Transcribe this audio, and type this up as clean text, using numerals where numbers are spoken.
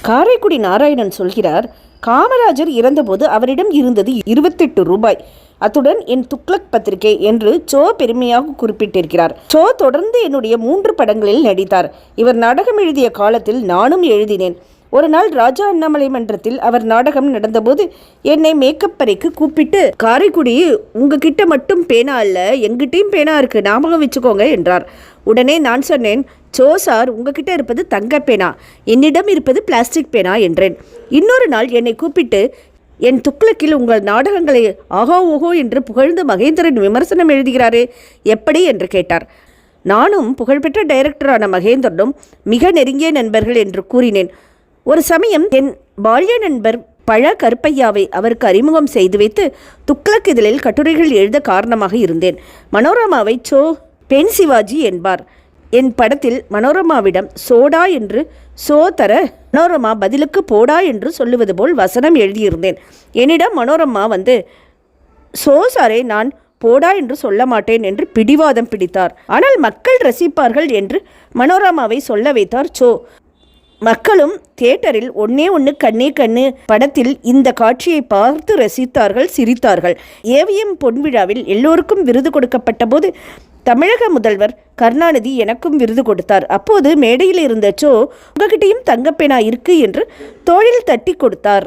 காரைக்குடி நாராயணன் சொல்கிறார், காமராஜர் இறந்தபோது அவரிடம் இருந்தது 28 ரூபாய். அத்துடன் என் துக்ளக் பத்திரிகை என்று சோ பெருமையாக குறிப்பிட்டிருக்கிறார். சோ தொடர்ந்து என்னுடைய 3 படங்களில் நடித்தார். இவர் நாடகம் எழுதிய காலத்தில் நானும் எழுதினேன். ஒரு நாள் ராஜா அண்ணாமலை மன்றத்தில் அவர் நாடகம் நடந்தபோது என்னை மேக்கப் அறைக்கு கூப்பிட்டு, காரைக்குடி உங்ககிட்ட மட்டும் பேனா அல்ல, எங்கிட்டையும் பேனா இருக்கு, ஞாபகம் வச்சுக்கோங்க என்றார். உடனே நான் சொன்னேன், சோ சார், உங்ககிட்ட இருப்பது தங்க பேனா, என்னிடம் இருப்பது பிளாஸ்டிக் பேனா என்றேன். இன்னொரு நாள் என்னை கூப்பிட்டு, என் துக்ளக்கில் உங்கள் நாடகங்களை ஆகோ ஓஹோ என்று புகழ்ந்து மகேந்திரன் விமர்சனம் எழுதுகிறாரே, எப்படி என்று கேட்டார். நானும் புகழ்பெற்ற டைரக்டரான மகேந்திரனும் மிக நெருங்கிய நண்பர்கள் என்று கூறினேன். ஒரு சமயம் என் பால்ய நண்பர் பழ கருப்பையாவை அவருக்கு அறிமுகம் செய்து வைத்து துக்ளக் இதழில் கட்டுரைகள் எழுத காரணமாக இருந்தேன். மனோரமாவை சோ பெண் சிவாஜி என்பார். என் படத்தில் மனோரமாவிடம் சோடா என்று சோ தர மனோரமா பதிலுக்கு போடா என்று சொல்லுவது போல் வசனம் எழுதியிருந்தேன். என்னிடம் மனோரமா வந்து, சோ சாரே, நான் போடா என்று சொல்ல மாட்டேன் என்று பிடிவாதம் பிடித்தார். ஆனால் மக்கள் ரசிப்பார்கள் என்று மனோரமாவை சொல்ல வைத்தார் சோ. மக்களும் தியேட்டரில் ஒன்னே ஒன்று கண்ணே கண்ணு படத்தில் இந்த காட்சியை பார்த்து ரசித்தார்கள், சிரித்தார்கள். ஏவிஎம் பொன்விழாவில் எல்லோருக்கும் விருது கொடுக்கப்பட்ட போது தமிழக முதல்வர் கருணாநிதி எனக்கும் விருது கொடுத்தார். அப்போது மேடையில் இருந்த சோ, உங்ககிட்டையும் தங்கப்பேனா இருக்கு என்று தோளில் தட்டி கொடுத்தார்.